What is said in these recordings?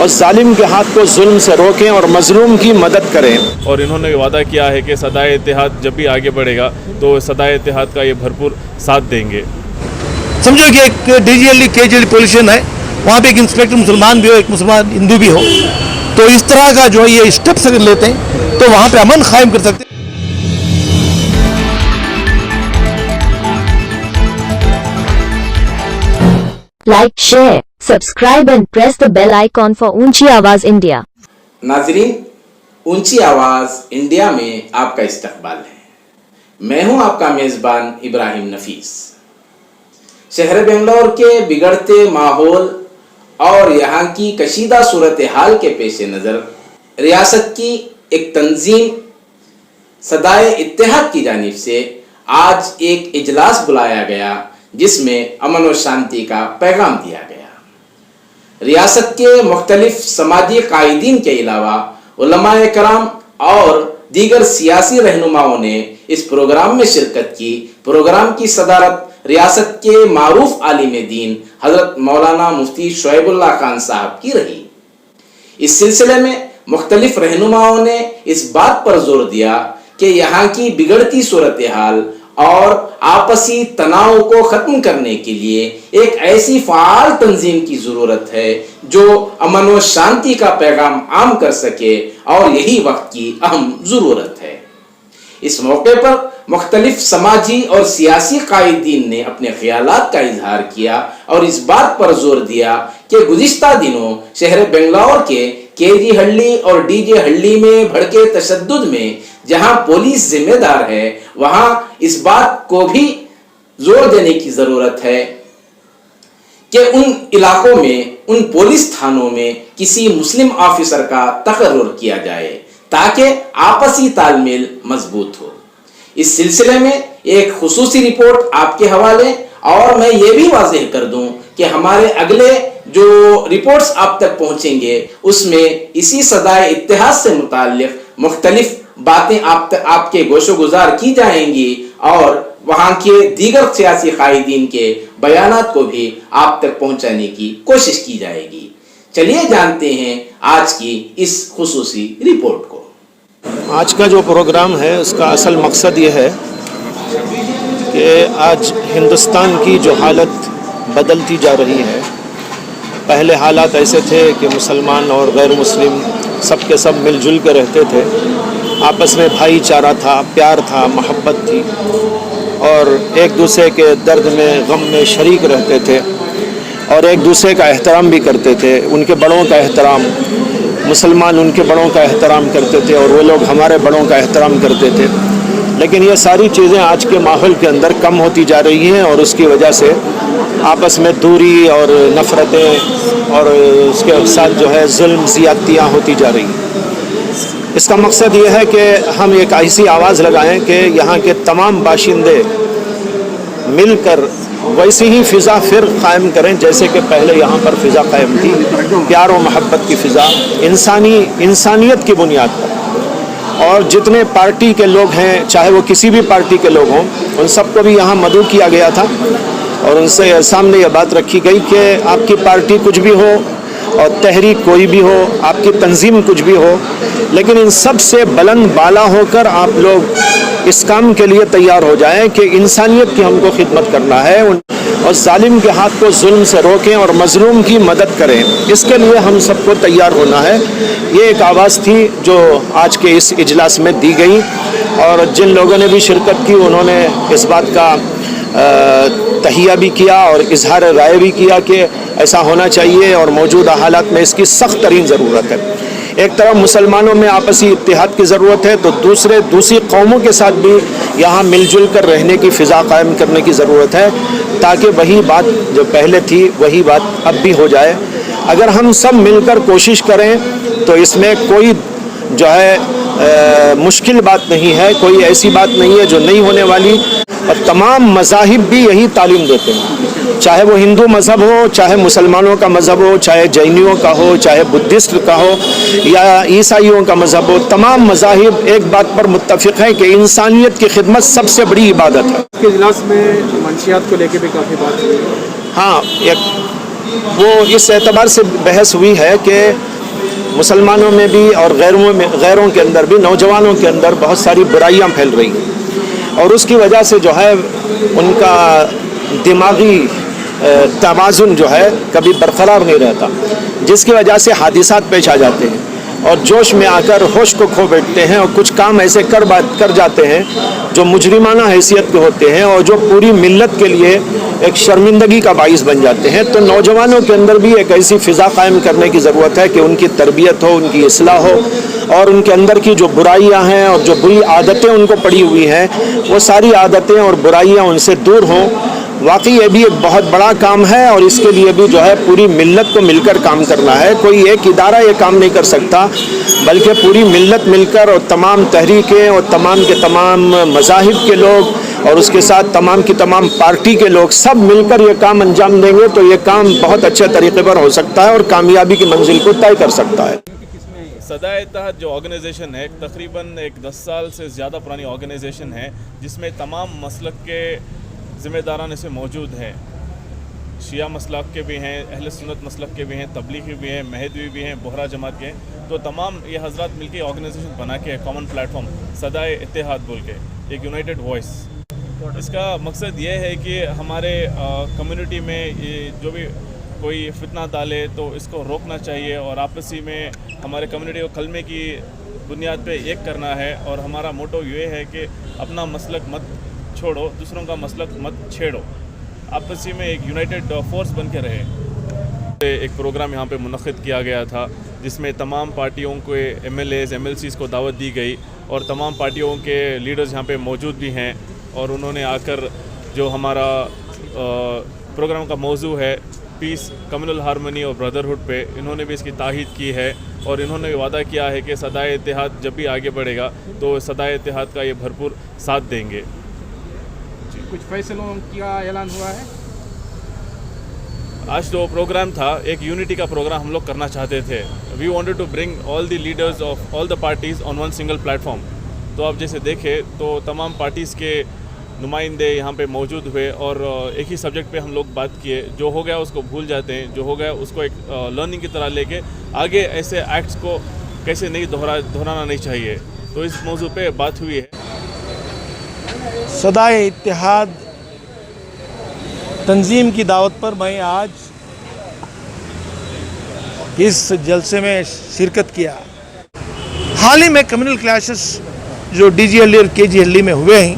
اور ظالم کے ہاتھ کو ظلم سے روکیں اور مظلوم کی مدد کریں. اور انہوں نے وعدہ کیا ہے کہ صدائے اتحاد جب بھی آگے بڑھے گا تو صدائے اتحاد کا یہ بھرپور ساتھ دیں گے. سمجھو کہ ایک DGLE KGLE پولیس اسٹیشن ہے, وہاں پہ ایک انسپیکٹر مسلمان بھی ہو, ایک مسلمان ہندو بھی ہو, تو اس طرح کا جو یہ اسٹیپس اگر لیتے ہیں تو وہاں پہ امن قائم کر سکتے ہیں. Like, share, subscribe and press the bell icon for اونچی آواز انڈیا. ناظرین, اونچی آواز انڈیا میں آپ کا استقبال ہے. میں ہوں آپ کا میزبان ابراہیم نفیس. شہر بنگلور کے بگڑتے ماحول اور یہاں کی کشیدہ صورتحال کے پیش نظر ریاست کی ایک تنظیم صدائے اتحاد کی جانب سے آج ایک اجلاس بلایا گیا جس میں امن و شانتی کا پیغام دیا گیا. ریاست کے مختلف سماجی قائدین کے علاوہ علماء کرام اور دیگر سیاسی رہنماؤں نے اس پروگرام میں شرکت کی. پروگرام کی صدارت ریاست کے معروف عالم دین حضرت مولانا مفتی شعیب اللہ خان صاحب کی رہی. اس سلسلے میں مختلف رہنماؤں نے اس بات پر زور دیا کہ یہاں کی بگڑتی صورتحال اور آپسی تناؤ کو ختم کرنے کے لیے ایک ایسی فعال تنظیم کی ضرورت ہے جو امن و شانتی کا پیغام عام کر سکے, اور یہی وقت کی اہم ضرورت ہے. اس موقع پر مختلف سماجی اور سیاسی قائدین نے اپنے خیالات کا اظہار کیا اور اس بات پر زور دیا کہ گزشتہ دنوں شہر بنگلور کے KG ہلّی اور DJ ہلّی میں بھڑکے تشدد میں جہاں پولیس ذمہ دار ہے, وہاں اس بات کو بھی زور دینے کی ضرورت ہے کہ ان علاقوں میں, ان پولیس تھانوں میں کسی مسلم آفیسر کا تقرر کیا جائے تاکہ آپسی تال میل مضبوط ہو. اس سلسلے میں ایک خصوصی رپورٹ آپ کے حوالے, اور میں یہ بھی واضح کر دوں کہ ہمارے اگلے جو رپورٹس آپ تک پہنچیں گے اس میں اسی صدائے اتحاد سے متعلق مختلف باتیں آپ کے گوش و گزار کی جائیں گی, اور وہاں کے دیگر سیاسی قائدین کے بیانات کو بھی آپ تک پہنچانے کی کوشش کی جائے گی. چلیے جانتے ہیں آج کی اس خصوصی رپورٹ کو. آج کا جو پروگرام ہے اس کا اصل مقصد یہ ہے کہ آج ہندوستان کی جو حالت بدلتی جا رہی ہے, پہلے حالات ایسے تھے کہ مسلمان اور غیر مسلم سب کے سب مل جل کے رہتے تھے, آپس میں بھائی چارہ تھا, پیار تھا, محبت تھی, اور ایک دوسرے کے درد میں غم میں شریک رہتے تھے, اور ایک دوسرے کا احترام بھی کرتے تھے. ان کے بڑوں کا احترام, مسلمان ان کے بڑوں کا احترام کرتے تھے اور وہ لوگ ہمارے بڑوں کا احترام کرتے تھے. لیکن یہ ساری چیزیں آج کے ماحول کے اندر کم ہوتی جا رہی ہیں, اور اس کی وجہ سے آپس میں دوری اور نفرتیں اور اس کے ساتھ جو ہے ظلم زیادتیاں ہوتی جا رہی ہیں. اس کا مقصد یہ ہے کہ ہم ایک ایسی آواز لگائیں کہ یہاں کے تمام باشندے مل کر ویسی ہی فضا پھر قائم کریں جیسے کہ پہلے یہاں پر فضا قائم تھی, پیار و محبت کی فضا, انسانیت کی بنیاد پر. اور جتنے پارٹی کے لوگ ہیں, چاہے وہ کسی بھی پارٹی کے لوگ ہوں, ان سب کو بھی یہاں مدعو کیا گیا تھا, اور ان سے سامنے یہ بات رکھی گئی کہ آپ کی پارٹی کچھ بھی ہو اور تحریک کوئی بھی ہو, آپ کی تنظیم کچھ بھی ہو, لیکن ان سب سے بلند بالا ہو کر آپ لوگ اس کام کے لیے تیار ہو جائیں کہ انسانیت کی ہم کو خدمت کرنا ہے, اور ظالم کے ہاتھ کو ظلم سے روکیں اور مظلوم کی مدد کریں. اس کے لیے ہم سب کو تیار ہونا ہے. یہ ایک آواز تھی جو آج کے اس اجلاس میں دی گئی, اور جن لوگوں نے بھی شرکت کی انہوں نے اس بات کا تہیہ بھی کیا اور اظہار رائے بھی کیا کہ ایسا ہونا چاہیے, اور موجودہ حالات میں اس کی سخت ترین ضرورت ہے. ایک طرف مسلمانوں میں آپسی اتحاد کی ضرورت ہے, تو دوسری قوموں کے ساتھ بھی یہاں مل جل کر رہنے کی فضا قائم کرنے کی ضرورت ہے, تاکہ وہی بات جو پہلے تھی وہی بات اب بھی ہو جائے. اگر ہم سب مل کر کوشش کریں تو اس میں کوئی جو ہے مشکل بات نہیں ہے, کوئی ایسی بات نہیں ہے جو نہیں ہونے والی. اور تمام مذاہب بھی یہی تعلیم دیتے ہیں, چاہے وہ ہندو مذہب ہو, چاہے مسلمانوں کا مذہب ہو, چاہے جینیوں کا ہو, چاہے بدھسٹ کا ہو یا عیسائیوں کا مذہب ہو. تمام مذاہب ایک بات پر متفق ہیں کہ انسانیت کی خدمت سب سے بڑی عبادت ہے. اس کے اجلاس میں منشیات کو لے کے بھی کافی بات ہوئی. ہاں, وہ اس اعتبار سے بحث ہوئی ہے کہ मुसलमानों में भी और गैरों के अंदर भी, नौजवानों के अंदर बहुत सारी बुराइयां फैल रही हैं और उसकी वजह से जो है उनका दिमागी तवाज़ुन जो है कभी बरकरार नहीं रहता, जिसकी वजह से हादिसात पेश आ जाते हैं और जोश में आकर होश को खो बैठते हैं और कुछ काम ऐसे कर जाते हैं जो मुजरिमाना हैसियत के होते हैं और जो पूरी मिल्लत के लिए एक शर्मिंदगी का बाइस बन जाते हैं। तो नौजवानों के अंदर भी एक ऐसी फ़िज़ा कायम करने की ज़रूरत है कि उनकी तरबियत हो, उनकी इस्लाह हो और उनके अंदर की जो बुराइयां हैं और जो बुरी आदतें उनको पड़ी हुई हैं वो सारी आदतें और बुराइयां उनसे दूर हों। वाकई ये भी एक बहुत बड़ा काम है और इसके लिए भी जो है पूरी मिल्लत को मिलकर काम करना है। कोई एक इदारा ये काम नहीं कर सकता, बल्कि पूरी मिल्लत मिलकर और तमाम तहरीकें और तमाम के तमाम मज़ाहिब के लोग और उसके साथ तमाम की तमाम पार्टी के लोग सब मिलकर ये काम अंजाम देंगे तो ये काम बहुत अच्छे तरीके पर हो सकता है और कामयाबी की मंजिल को तय कर सकता है। सदाए-ए-इत्तेहाद जो ऑर्गेनाइजेशन है तकरीबन एक 10 साल से ज़्यादा पुरानी ऑर्गेनाइजेशन है, जिसमें तमाम मसलक के ज़िम्मेदारान इसमें मौजूद हैं। शिया मसलक के भी हैं, अहले सुन्नत मसलक के भी हैं, तबलीगी भी हैं, महदवी भी हैं, बोहरा जमात के हैं। तो तमाम ये हजरात मिलकर ऑर्गेनाइजेशन बना के कॉमन प्लेटफॉर्म सदाए-ए-इत्तेहाद बोल के एक यूनाइटेड वॉइस, इसका मकसद ये है कि हमारे कम्युनिटी में ये जो भी कोई फितना डाले तो इसको रोकना चाहिए और आपसी में हमारे कम्युनिटी को कलमे की बुनियाद पे एक करना है। और हमारा मोटो ये है कि अपना मसलक मत छोड़ो, दूसरों का मसलक मत छेड़ो, आपसी में एक यूनाइटेड फोर्स बन के रहे। एक प्रोग्राम यहाँ पे मुनक़िद किया गया था जिसमें तमाम पार्टियों के MLAs MLCs को दावत दी गई और तमाम पार्टियों के लीडर्स यहाँ पे मौजूद भी हैं और उन्होंने आकर जो हमारा प्रोग्राम का मौजू है पीस, कम्युनल हारमनी और ब्रदरहुड पे, इन्होंने भी इसकी ताहीद की है और इन्होंने भी वादा किया है कि सदाए-ए-इत्तेहाद जब भी आगे बढ़ेगा तो सदाए-ए-इत्तेहाद का ये भरपूर साथ देंगे। कुछ फैसलों का ऐलान हुआ है? आज तो प्रोग्राम था, एक यूनिटी का प्रोग्राम हम लोग करना चाहते थे। We wanted to bring all the leaders of all the parties on one single platform. तो आप जैसे देखें तो तमाम पार्टीज़ के नुमाइंदे यहाँ पे मौजूद हुए और एक ही सब्जेक्ट पे हम लोग बात किए। जो हो गया उसको भूल जाते हैं, जो हो गया उसको एक लर्निंग की तरह लेके आगे ऐसे एक्ट्स को कैसे नहीं दोहराना नहीं चाहिए। तो इस मौजू पे बात हुई है। सदाए-ए-इत्तेहाद तंजीम की दावत पर मैं आज इस जलसे में शिरकत किया। हाल ही में कम्युनल क्लैशेस जो DGLD और KGLD में हुए हैं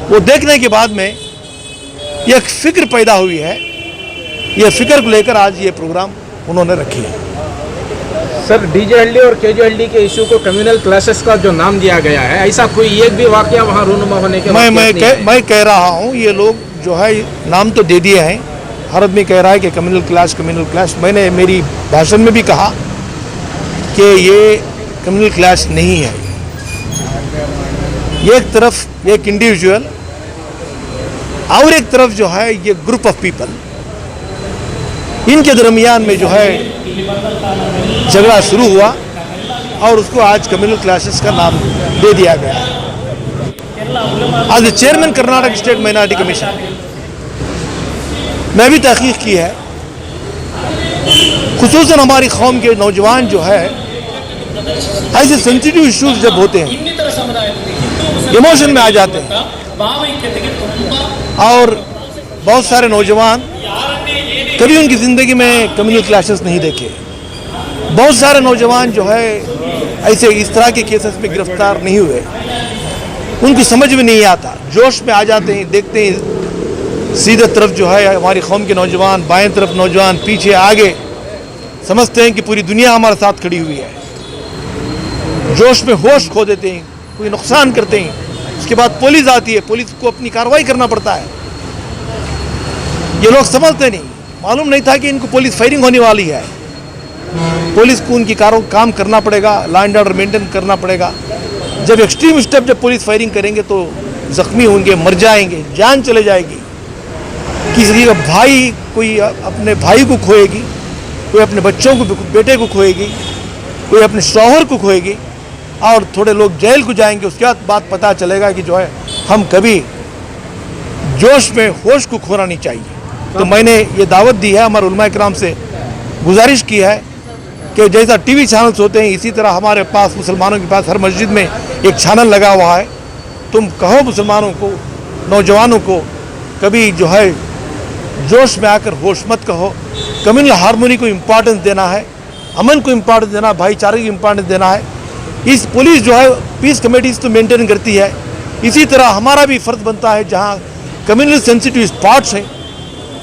वो देखने के बाद में एक फ़िक्र पैदा हुई है। ये फ़िक्र को लेकर आज ये प्रोग्राम उन्होंने रखी है। सर, DGLD और KGLD के इशू को कम्युनल क्लैशेस का जो नाम दिया गया है, ऐसा कोई एक भी वाकया वहाँ रूनुमा होने के मैं कह रहा हूँ ये लोग जो है नाम तो दे दिए हैं। हर आदमी कह रहा है कि कम्युनल क्लैश। मैंने मेरी भाषण में भी कहा कि ये कम्युनल क्लैश नहीं है। एक तरफ एक इंडिविजुअल और एक तरफ जो है ये ग्रुप ऑफ पीपल, इनके दरमियान में जो है झगड़ा शुरू हुआ और उसको आज कम्युनल क्लैशेस का नाम दे दिया गया। आज chairman Karnataka state minority commission मैं भी तहकीक की है। खुसूसन हमारी कौम के नौजवान जो है ऐसे सेंसिटिव इश्यूज जब होते हैं इमोशन में आ जाते हैं और बहुत सारे नौजवान कभी उनकी ज़िंदगी में कम्युनल क्लैशेस नहीं देखे। बहुत सारे नौजवान जो है ऐसे इस तरह के केसेस में गिरफ्तार नहीं हुए, उनकी समझ में नहीं आता, जोश में आ जाते हैं। देखते हैं सीधे तरफ जो है हमारी कौम के नौजवान, बाएं तरफ नौजवान, पीछे आगे, समझते हैं कि पूरी दुनिया हमारे साथ खड़ी हुई है। जोश में होश खो देते हैं, कोई नुकसान करते हैं। उसके बाद पुलिस आती है, पुलिस को अपनी कार्रवाई करना पड़ता है। ये लोग समझते नहीं, मालूम नहीं था कि इनको पुलिस फायरिंग होने वाली है। पुलिस को उनकी काम करना पड़ेगा, लॉ एंड ऑर्डर मेंटेन करना पड़ेगा। जब एक्सट्रीम स्टेप जब पुलिस फायरिंग करेंगे तो जख्मी होंगे, मर जाएंगे, जान चले जाएगी। किसी का भाई, कोई अपने भाई को खोएगी, कोई अपने बच्चों को, बेटे को खोएगी, कोई अपने शौहर को खोएगी और थोड़े लोग जेल को जाएंगे। उसके बाद पता चलेगा कि जो है हम कभी जोश में होश को खोना नहीं चाहिए। तो मैंने ये दावत दी है, हमारे उलमा इकराम से गुजारिश की है कि जैसा टीवी चैनल्स होते हैं इसी तरह हमारे पास मुसलमानों के पास हर मस्जिद में एक चैनल लगा हुआ है। तुम कहो मुसलमानों को, नौजवानों को, कभी जो है जोश में आकर होश मत कहो। कम्युनल हारमोनी को इम्पोर्टेंस देना है, अमन को इम्पोर्टेंस देना, भाईचारे को इम्पोर्टेंस देना है। इस पुलिस जो है पीस कमेटीज तो मेंटेन करती है, इसी तरह हमारा भी फ़र्ज बनता है जहाँ कम्युनल सेंसिटिव स्पॉट्स हैं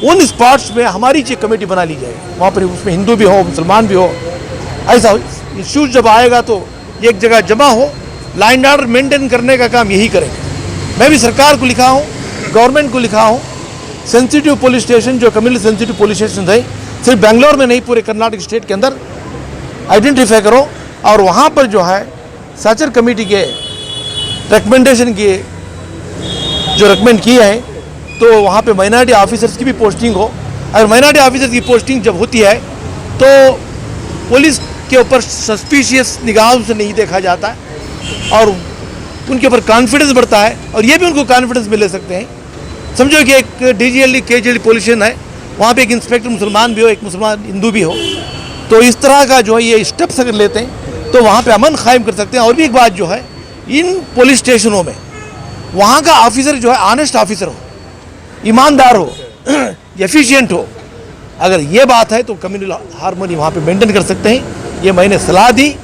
उन स्पॉट्स में हमारी जो कमेटी बना ली जाए, वहाँ पर उसमें हिंदू भी हो मुसलमान भी हो, ऐसा इश्यूज जब आएगा तो एक जगह जमा हो, लाइन ऑर्डर मेंटेन करने का काम यही करेंगे। मैं भी सरकार को लिखा हूँ, गवर्नमेंट को लिखा हूँ, सेंसिटिव पुलिस स्टेशन जो कम्युनल सेंसिटिव पुलिस स्टेशन है सिर्फ बेंगलोर में नहीं पूरे कर्नाटक स्टेट के अंदर आइडेंटिफाई करो और वहाँ पर जो है सचर कमेटी के रिकमेंडेशन की जो रिकमेंड किए हैं तो वहाँ पे माइनॉरिटी ऑफिसर्स की भी पोस्टिंग हो। और माइनॉरिटी ऑफिसर्स की पोस्टिंग जब होती है तो पुलिस के ऊपर सस्पिशियस निगाहों से नहीं देखा जाता है और उनके ऊपर कॉन्फिडेंस बढ़ता है और ये भी उनको कॉन्फिडेंस में ले सकते हैं। समझो कि एक DGLD KGLD पुलिस स्टेशन है, वहाँ पे एक इंस्पेक्टर मुसलमान भी हो, एक मुसलमान हिंदू भी हो, तो इस तरह का जो है ये स्टेप्स अगर लेते हैं तो वहाँ पे अमन कायम कर सकते हैं। और भी एक बात जो है, इन पुलिस स्टेशनों में वहाँ का ऑफिसर जो है ऑनेस्ट ऑफिसर हो, ईमानदार हो, एफिशिएंट हो। अगर ये बात है तो कम्युनल हारमोनी वहाँ पे मेंटेन कर सकते हैं, ये मैंने सलाह दी।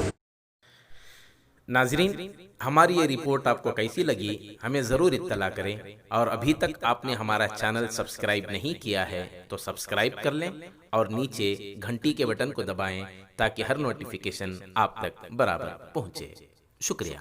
नाजरीन, हमारी ये रिपोर्ट आपको कैसी लगी हमें ज़रूर इत्तला करें और अभी तक आपने हमारा चैनल सब्सक्राइब नहीं किया है तो सब्सक्राइब कर लें और नीचे घंटी के बटन को दबाएं ताकि हर नोटिफिकेशन आप तक बराबर पहुंचे। शुक्रिया।